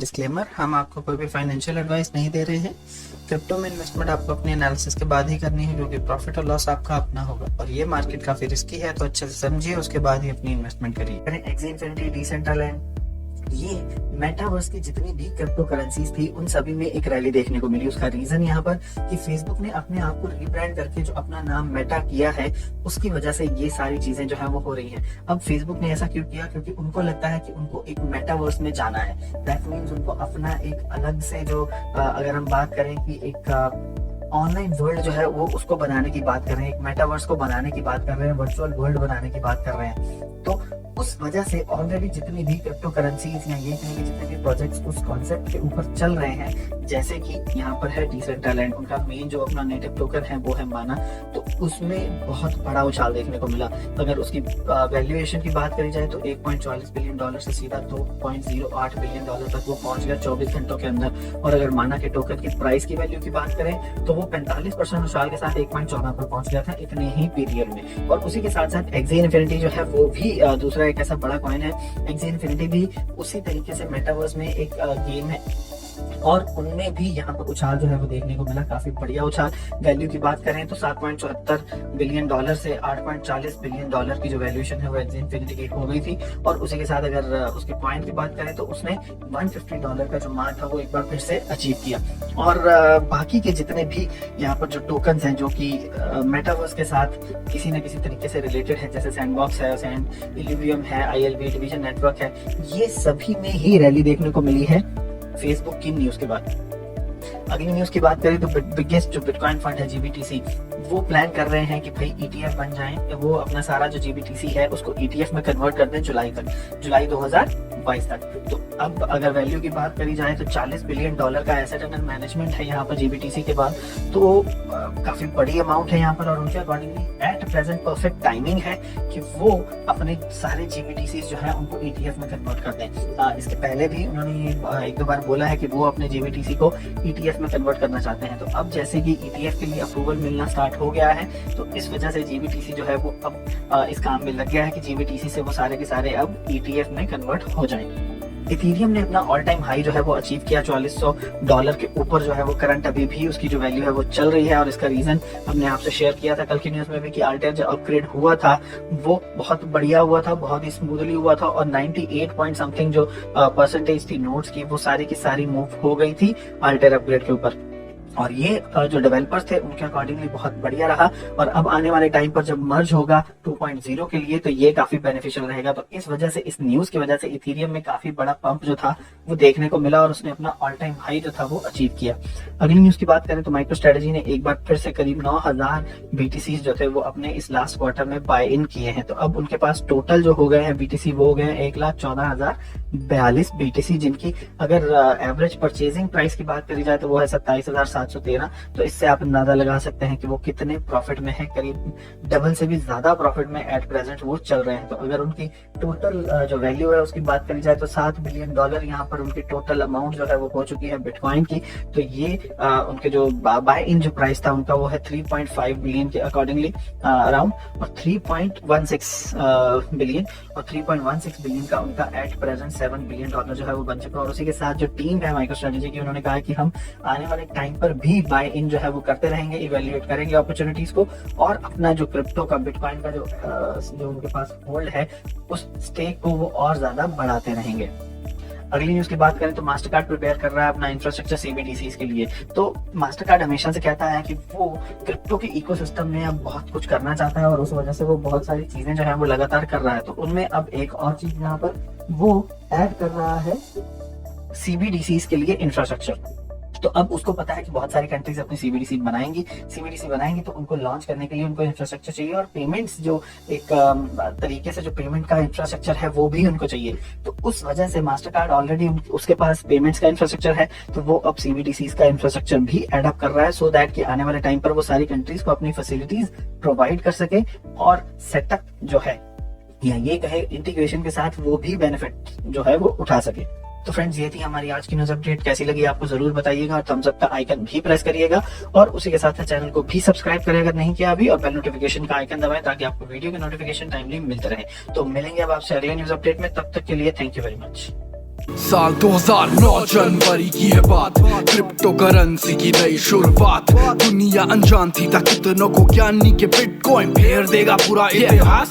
Disclaimer, हम आपको कोई भी फाइनेंशियल एडवाइस नहीं दे रहे हैं। क्रिप्टो में इन्वेस्टमेंट आपको अपने एनालिसिस के बाद ही करनी है, क्योंकि प्रॉफिट और लॉस आपका अपना होगा और ये मार्केट काफी रिस्की है, तो अच्छे से समझिए उसके बाद ही अपनी इन्वेस्टमेंट करिए। एक्सी इन्फिनिटी, डिसेंट्रलैंड, ये मेटावर्स की जितनी भी क्रिप्टो करेंसीज थी उन सभी में एक रैली देखने को मिली। उसका रीजन यहाँ पर कि फेसबुक ने अपने आप को रीब्रांड करके जो अपना नाम मेटा किया है, उसकी वजह से ये सारी चीजें जो है वो हो रही हैं। अब फेसबुक ने ऐसा क्यों किया? क्योंकि उनको लगता है कि उनको एक मेटावर्स में जाना है। दैट मीन्स उनको अपना एक अलग से जो अगर हम बात करें कि एक ऑनलाइन वर्ल्ड जो है वो उसको बनाने की बात कर रहे हैं, एक मेटावर्स को बनाने की बात कर रहे हैं, वर्चुअल वर्ल्ड बनाने की बात कर रहे हैं। तो उस वजह से ऑलरेडी जितनी भी क्रिप्टो करेंसीज या ये कहेंगे जितने भी प्रोजेक्ट्स उस कॉन्सेप्ट के ऊपर चल रहे हैं, जैसे कि यहाँ पर है डिसेंट्रलैंड, उनका मेन जो अपना नेटिव टोकन है वो है माना, तो उसमें बहुत बड़ा उछाल देखने को मिला। अगर उसकी वैल्यूएशन की बात करी जाए तो 1.44 बिलियन डॉलर से सीधा 2.08 बिलियन डॉलर तक वो पहुंच गया 24 घंटों के अंदर। और अगर माना के टोकन की प्राइस की वैल्यू की बात करें तो वो 45% उछाल के साथ 1.14 पर पहुंच गया था इतने ही पीरियड में। और उसी के साथ साथ एक्सी इन्फिनिटी जो है वो भी दूसरा एक ऐसा बड़ा कॉइन है। एक्सी इन्फिनिटी भी उसी तरीके से मेटावर्स में एक गेम है और उनमें भी यहाँ पर उछाल जो है वो देखने को मिला, काफी बढ़िया उछाल। वैल्यू की बात करें तो 7.74 बिलियन डॉलर से 8.40 बिलियन डॉलर की जो वैल्यूएशन है वो एक्सी इन्फिनिटी की हो गई थी। और उसी के साथ अगर उसके पॉइंट की बात करें तो उसने $150 का जो मार्क था वो एक बार फिर से अचीव किया। और बाकी के जितने भी यहाँ पर जो टोकन्स हैं जो कि मेटावर्स के साथ किसी न किसी तरीके से रिलेटेड है, जैसे सैंडबॉक्स है, सैंड इलिवियम है, ILV डिवीजन नेटवर्क है, ये सभी में ही रैली देखने को मिली है फेसबुक की न्यूज के बाद। अगली न्यूज की बात करें तो बिगेस्ट जो बिटकॉइन फंड है GBTC, वो प्लान कर रहे हैं कि भाई ETF बन जाएं, वो अपना सारा जो GBTC है उसको ETF में कन्वर्ट कर दें जुलाई 2022 तक। तो अब अगर वैल्यू की बात करी जाए तो $40 बिलियन का एसेट अंडर मैनेजमेंट है यहाँ पर GBTC के बाद, तो काफी बड़ी अमाउंट है यहाँ पर। और उनके accordingly at present perfect timing है कि वो अपने सारे GBTC जो है उनको ETF में कन्वर्ट कर दें। इसके पहले भी उन्होंने एक दो बार बोला है कि वो अपने GBTC को ETF में कन्वर्ट करना चाहते हैं। तो अब जैसे कि ETF के लिए अप्रूवल मिलना स्टार्ट हो गया है, तो इस वजह से GBTC जो है वो अब इस काम में लग गया है कि GBTC से वो सारे के सारे अब ETF में कन्वर्ट हो जाएंगे। इथेरियम ने अपना ऑल टाइम हाई जो है वो अचीव किया $4400 के ऊपर जो है वो करंट अभी भी उसकी जो वैल्यू है वो चल रही है। और इसका रीजन हमने आपसे शेयर किया था कल की न्यूज में भी कि अल्टेयर जो अपग्रेड हुआ था वो बहुत बढ़िया हुआ था, बहुत ही स्मूथली हुआ था और 98 पॉइंट समथिंग जो परसेंटेज थी नोट्स की वो सारी की सारी मूव हो गई थी अल्टेयर अपग्रेड के ऊपर। और ये जो डेवलपर्स थे उनके अकॉर्डिंगली बहुत बढ़िया रहा। और अब आने वाले टाइम पर जब मर्ज होगा 2.0 के लिए तो ये काफी बेनिफिशियल रहेगा। तो इस वजह से, इस न्यूज की वजह से इथेरियम में काफी बड़ा पंप जो था वो देखने को मिला और उसने अपना ऑल टाइम हाई जो था वो अचीव किया। अगली न्यूज की बात करें तो माइक्रो स्ट्रेटजी ने एक बार फिर से करीब 9000 BTC जो थे वो अपने इस लास्ट क्वार्टर में बाय इन किए हैं। तो अब उनके पास टोटल जो हो गए हैं BTC वो हो गए हैं 1,14,042 BTC, जिनकी अगर एवरेज परचेजिंग प्राइस की बात करी जाए तो वो है 27,713। तो इससे आप अंदाजा लगा सकते हैं कि वो कितने प्रॉफिट में है, करीब डबल से भी ज्यादा प्रॉफिट में एट प्रेजेंट वो चल रहे हैं। तो अगर उनकी टोटल जो वैल्यू है उसकी बात करी जाए तो $7 बिलियन यहाँ पर उनकी टोटल अमाउंट जो है वो हो चुकी है बिटकॉइन की। तो ये उनके जो बाय इन जो प्राइस था उनका वो है 3.5 बिलियन के अकॉर्डिंगली अराउंड, और 3.16 बिलियन और 3.16 बिलियन का उनका एट प्रेजेंट $7 बिलियन जो है वो बन चुका है। और उसी के साथ जो टीम है माइक्रो स्ट्रेटजी की, उन्होंने कहा कि हम आने वाले टाइम पर भी बाय इन जो है वो करते रहेंगे, इवेल्युएट करेंगे अपॉर्चुनिटीज को और अपना जो क्रिप्टो का बिटकॉइन का जो उनके पास होल्ड है उस स्टेक को वो और ज्यादा बढ़ाते रहेंगे। अगली न्यूज की बात करें तो मास्टरकार्ड प्रिपेयर कर रहा है अपना इंफ्रास्ट्रक्चर CBDCs के लिए। तो मास्टरकार्ड हमेशा से कहता है कि वो क्रिप्टो के इकोसिस्टम में अब बहुत कुछ करना चाहता है और उस वजह से वो बहुत सारी चीजें जो है वो लगातार कर रहा है। तो उनमें अब एक और चीज यहाँ पर वो ऐड कर रहा है CBDCs के लिए इंफ्रास्ट्रक्चर। तो अब उसको पता है कि बहुत सारी कंट्रीज अपनी CBDC बनाएंगी तो उनको लॉन्च करने के लिए उनको इंफ्रास्ट्रक्चर चाहिए और पेमेंट्स जो एक तरीके से जो पेमेंट का इंफ्रास्ट्रक्चर है वो भी उनको चाहिए। तो उस वजह से मास्टरकार्ड ऑलरेडी उसके पास पेमेंट्स का इंफ्रास्ट्रक्चर है, तो वो अब CBDCs का इंफ्रास्ट्रक्चर भी एडअप कर रहा है सो दैट कि आने वाले टाइम पर वो सारी कंट्रीज को अपनी फैसिलिटीज प्रोवाइड कर सके और सेटअप जो है या ये कहे इंटीग्रेशन के साथ वो भी बेनिफिट जो है वो उठा सके। तो फ्रेंड्स, ये थी हमारी आज की न्यूज अपडेट। कैसी लगी आपको जरूर बताइएगा और थम्स अप का आइकन भी प्रेस करिएगा और उसी के साथ चैनल को भी सब्सक्राइब करें अगर नहीं किया अभी, और बेल नोटिफिकेशन का आइकन दबाएं ताकि आपको वीडियो के नोटिफिकेशन टाइमली मिलते रहे। तो मिलेंगे अब आपसे अगले न्यूज अपडेट में, तब तक के लिए थैंक यू वेरी मच। साल 2009 जनवरी की है बात, क्रिप्टो करेंसी की नई शुरुआत। दुनिया अनजान थी, कितनों को ज्ञानी के बिटकॉइन फेर देगा पूरा इतिहास।